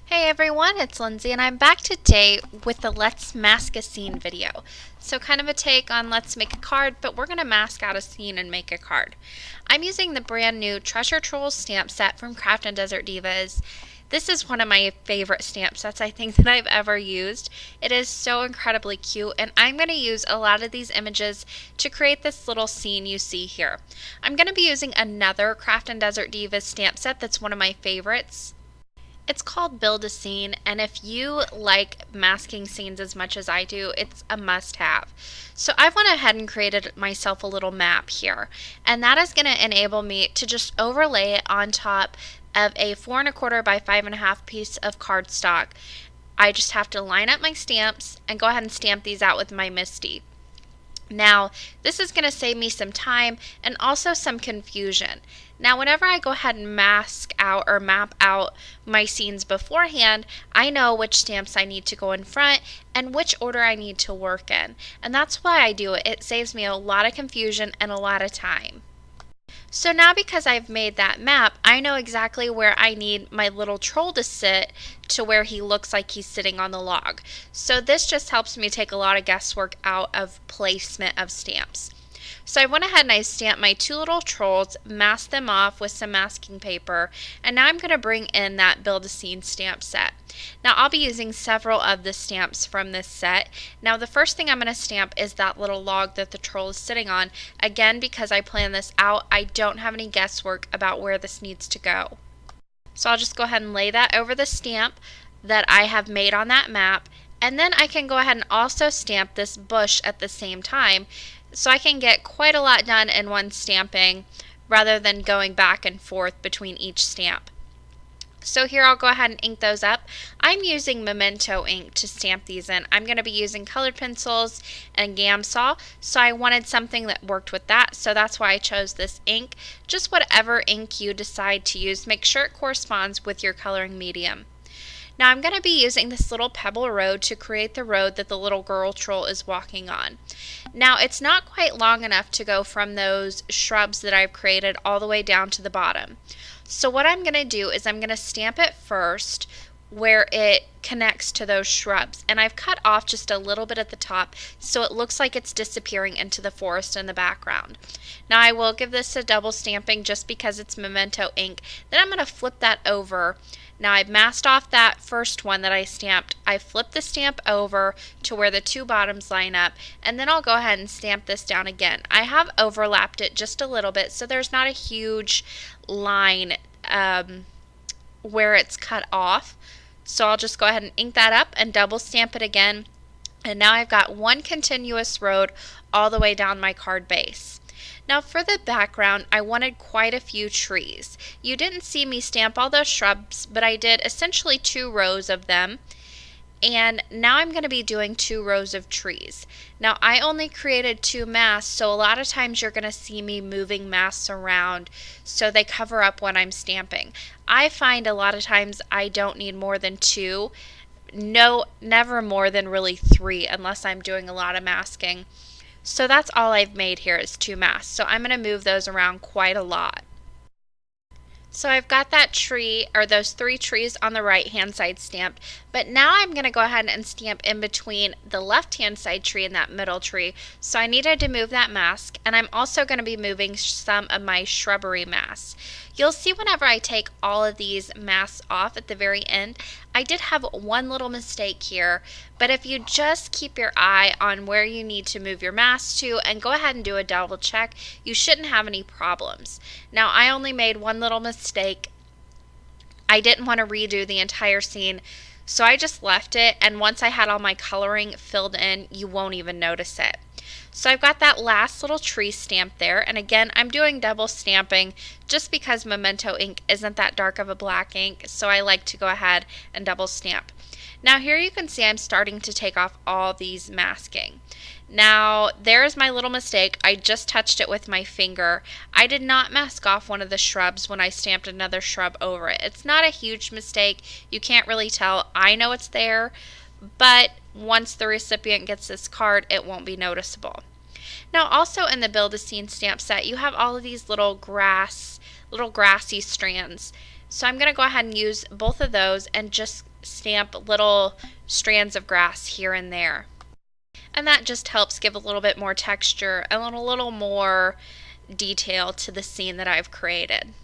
Hey everyone, it's Lindsay and I'm back today with the Let's Mask a Scene video. So kind of a take on Let's Make a Card, but we're going to mask out a scene and make a card. I'm using the brand new Treasure Trolls stamp set from Craft and Desert Divas. This is one of my favorite stamp sets I think that I've ever used. It is so incredibly cute and I'm going to use a lot of these images to create this little scene you see here. I'm going to be using another Craft and Desert Divas stamp set that's one of my favorites. It's called Build a Scene, and if you like masking scenes as much as I do, it's a must-have. So I went ahead and created myself a little map here, and that is going to enable me to just overlay it on top of a 4 1/4 by 5 1/2 piece of cardstock. I just have to line up my stamps and go ahead and stamp these out with my Misty. Now, this is going to save me some time and also some confusion. Now, whenever I go ahead and mask out or map out my scenes beforehand, I know which stamps I need to go in front and which order I need to work in. And that's why I do it. It saves me a lot of confusion and a lot of time. So now because I've made that map, I know exactly where I need my little troll to sit to where he looks like he's sitting on the log. So this just helps me take a lot of guesswork out of placement of stamps. So I went ahead and I stamped my two little trolls, masked them off with some masking paper, and now I'm going to bring in that Build a Scene stamp set. Now I'll be using several of the stamps from this set. Now the first thing I'm going to stamp is that little log that the troll is sitting on. Again, because I planned this out, I don't have any guesswork about where this needs to go. So I'll just go ahead and lay that over the stamp that I have made on that map, and then I can go ahead and also stamp this bush at the same time, so I can get quite a lot done in one stamping rather than going back and forth between each stamp. So here I'll go ahead and ink those up. I'm using Memento ink to stamp these in. I'm going to be using colored pencils and Gamsol, so I wanted something that worked with that, so that's why I chose this ink. Just whatever ink you decide to use, make sure it corresponds with your coloring medium. Now I'm going to be using this little pebble road to create the road that the little girl troll is walking on. Now it's not quite long enough to go from those shrubs that I've created all the way down to the bottom. So what I'm going to do is I'm going to stamp it first where it connects to those shrubs, and I've cut off just a little bit at the top so it looks like it's disappearing into the forest in the background. Now I will give this a double stamping just because it's Memento ink. Then I'm going to flip that over. Now I've masked off that first one that I stamped. I flip the stamp over to where the two bottoms line up, and then I'll go ahead and stamp this down again. I have overlapped it just a little bit so there's not a huge line where it's cut off. So I'll just go ahead and ink that up and double stamp it again. And now I've got one continuous road all the way down my card base. Now for the background, I wanted quite a few trees. You didn't see me stamp all those shrubs, but I did essentially 2 rows of them. And now I'm going to be doing 2 rows of trees. Now I only created 2 masks, so a lot of times you're going to see me moving masks around so they cover up when I'm stamping. I find a lot of times I don't need more than 2. No, never more than really 3 unless I'm doing a lot of masking. So that's all I've made here is 2 masks. So I'm going to move those around quite a lot. So I've got that tree, or those 3 trees on the right hand side stamped, but now I'm going to go ahead and stamp in between the left hand side tree and that middle tree. So I needed to move that mask, and I'm also going to be moving some of my shrubbery masks. You'll see whenever I take all of these masks off at the very end, I did have one little mistake here, but if you just keep your eye on where you need to move your mask to and go ahead and do a double check, you shouldn't have any problems. Now I only made one little mistake. I didn't want to redo the entire scene, so I just left it, and once I had all my coloring filled in, you won't even notice it. So I've got that last little tree stamped there, and again I'm doing double stamping just because Memento ink isn't that dark of a black ink, so I like to go ahead and double stamp. Now here you can see I'm starting to take off all these masking. Now there's my little mistake. I just touched it with my finger. I did not mask off one of the shrubs when I stamped another shrub over it. It's not a huge mistake. You can't really tell. I know it's there, but once the recipient gets this card, it won't be noticeable. Now also in the Build a Scene stamp set, you have all of these little grassy strands. So I'm going to go ahead and use both of those and just stamp little strands of grass here and there. And that just helps give a little bit more texture and a little more detail to the scene that I've created.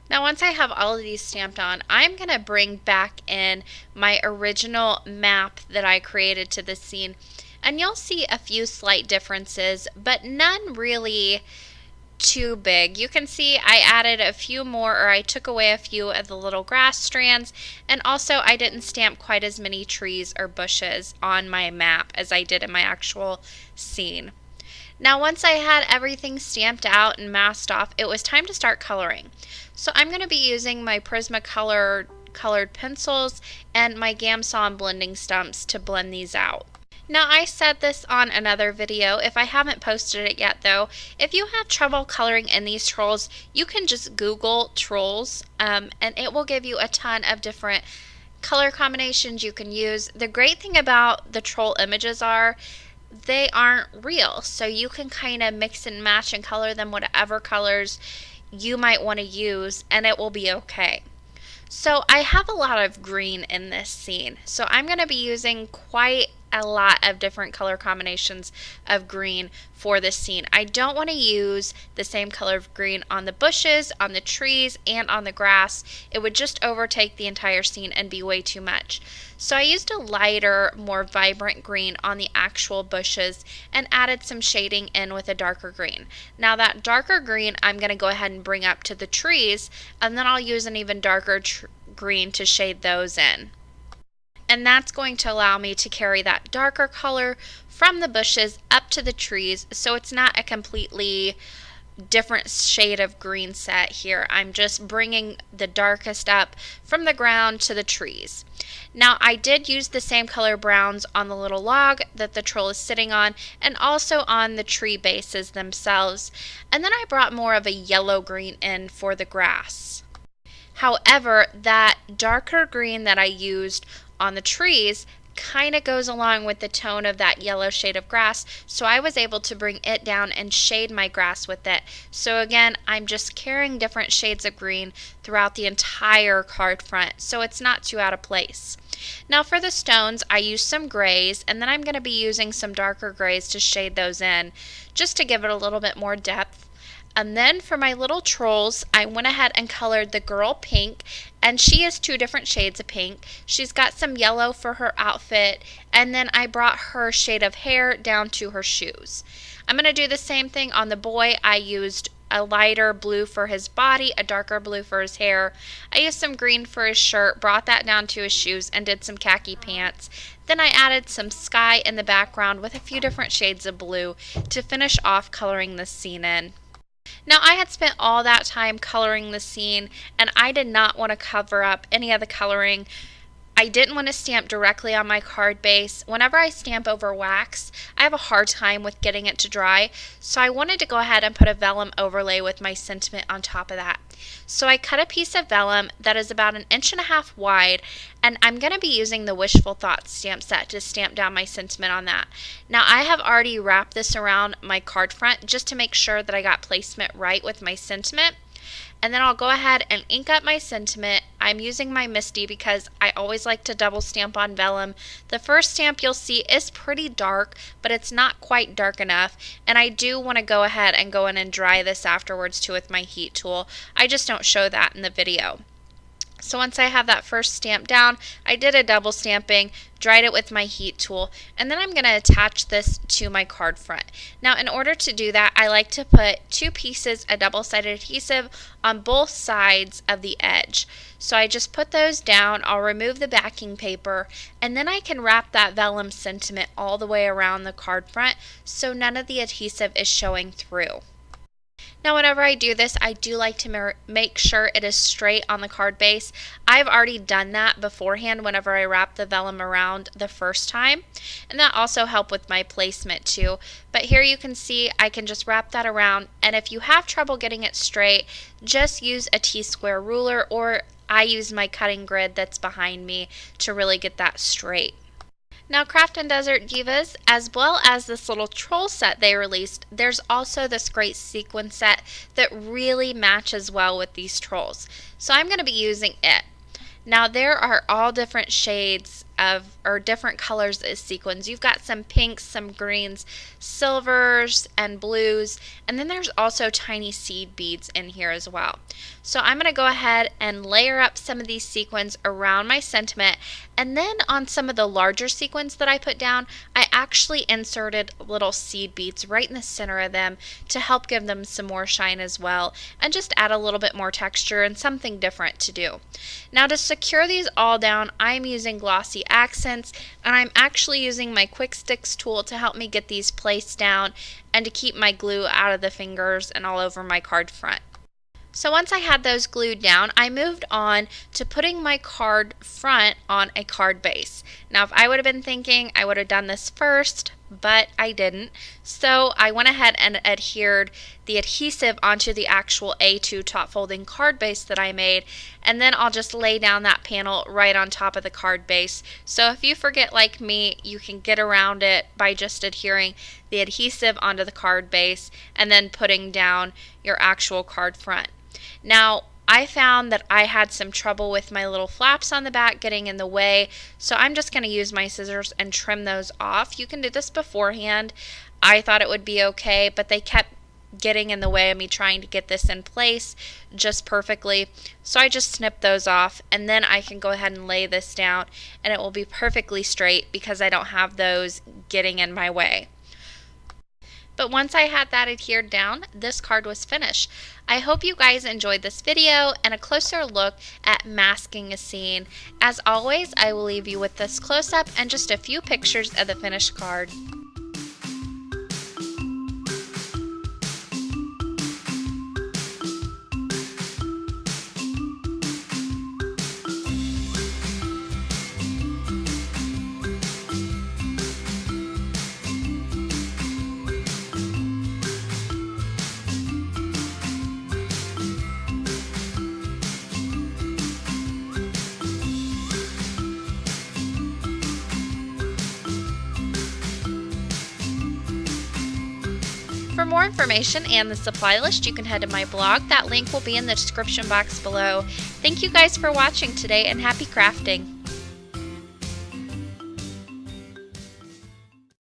Now once I have all of these stamped on, I'm going to bring back in my original map that I created to this scene. And you'll see a few slight differences, but none really too big. You can see I added a few more, or I took away a few of the little grass strands, and also I didn't stamp quite as many trees or bushes on my map as I did in my actual scene. Now once I had everything stamped out and masked off, it was time to start coloring. So I'm going to be using my Prismacolor colored pencils and my Gamsol blending stumps to blend these out. Now I said this on another video, if I haven't posted it yet though, if you have trouble coloring in these trolls, you can just Google trolls and it will give you a ton of different color combinations you can use. The great thing about the troll images are they aren't real, so you can kind of mix and match and color them whatever colors you might want to use and it will be okay. So I have a lot of green in this scene, so I'm going to be using quite a lot of different color combinations of green for this scene. I don't want to use the same color of green on the bushes, on the trees, and on the grass. It would just overtake the entire scene and be way too much. So I used a lighter, more vibrant green on the actual bushes and added some shading in with a darker green. Now that darker green I'm going to go ahead and bring up to the trees, and then I'll use an even darker green to shade those in. And that's going to allow me to carry that darker color from the bushes up to the trees, so it's not a completely different shade of green set here. I'm just bringing the darkest up from the ground to the trees. Now I did use the same color browns on the little log that the troll is sitting on and also on the tree bases themselves, and then I brought more of a yellow green in for the grass. However, that darker green that I used on the trees kind of goes along with the tone of that yellow shade of grass, so I was able to bring it down and shade my grass with it. So again, I'm just carrying different shades of green throughout the entire card front, so it's not too out of place. Now for the stones, I used some grays, and then I'm going to be using some darker grays to shade those in, just to give it a little bit more depth. And then for my little trolls, I went ahead and colored the girl pink, and she is two different shades of pink. She's got some yellow for her outfit, and then I brought her shade of hair down to her shoes. I'm going to do the same thing on the boy. I used a lighter blue for his body, a darker blue for his hair. I used some green for his shirt, brought that down to his shoes, and did some khaki pants. Then I added some sky in the background with a few different shades of blue to finish off coloring this scene in. Now I had spent all that time coloring the scene, and I did not want to cover up any of the coloring. I didn't want to stamp directly on my card base. Whenever I stamp over wax, I have a hard time with getting it to dry, so I wanted to go ahead and put a vellum overlay with my sentiment on top of that. So I cut a piece of vellum that is about 1.5 inches wide, and I'm going to be using the Wishful Thoughts stamp set to stamp down my sentiment on that. Now I have already wrapped this around my card front just to make sure that I got placement right with my sentiment. And then I'll go ahead and ink up my sentiment. I'm using my Misty because I always like to double stamp on vellum. The first stamp you'll see is pretty dark, but it's not quite dark enough. And I do want to go ahead and go in and dry this afterwards too with my heat tool. I just don't show that in the video. So once I have that first stamp down, I did a double stamping, dried it with my heat tool, and then I'm going to attach this to my card front. Now in order to do that, I like to put 2 pieces of double-sided adhesive on both sides of the edge. So I just put those down, I'll remove the backing paper, and then I can wrap that vellum sentiment all the way around the card front so none of the adhesive is showing through. Now whenever I do this, I do like to make sure it is straight on the card base. I've already done that beforehand whenever I wrap the vellum around the first time, and that also helped with my placement too. But here you can see I can just wrap that around, and if you have trouble getting it straight, just use a T-square ruler, or I use my cutting grid that's behind me to really get that straight. Now Craft and Desert Divas, as well as this little troll set they released, there's also this great sequin set that really matches well with these trolls. So I'm going to be using it. Now there are all different shades of, or different colors of sequins. You've got some pinks, some greens, silvers, and blues, and then there's also tiny seed beads in here as well. So I'm going to go ahead and layer up some of these sequins around my sentiment, and then on some of the larger sequins that I put down, I actually inserted little seed beads right in the center of them to help give them some more shine as well, and just add a little bit more texture and something different to do. Now to secure these all down, I'm using glossy accents, and I'm actually using my quick sticks tool to help me get these placed down and to keep my glue out of the fingers and all over my card front. So once I had those glued down, I moved on to putting my card front on a card base. Now if I would have been thinking, I would have done this first, but I didn't. So I went ahead and adhered the adhesive onto the actual A2 top folding card base that I made, and then I'll just lay down that panel right on top of the card base. So if you forget like me, you can get around it by just adhering the adhesive onto the card base and then putting down your actual card front. Now, I found that I had some trouble with my little flaps on the back getting in the way, so I'm just going to use my scissors and trim those off. You can do this beforehand. I thought it would be okay, but they kept getting in the way of me trying to get this in place just perfectly. So I just snipped those off, and then I can go ahead and lay this down, and it will be perfectly straight because I don't have those getting in my way. But once I had that adhered down, this card was finished. I hope you guys enjoyed this video and a closer look at masking a scene. As always, I will leave you with this close-up and just a few pictures of the finished card. For more information and the supply list, you can head to my blog. That link will be in the description box below. Thank you guys for watching today, and happy crafting!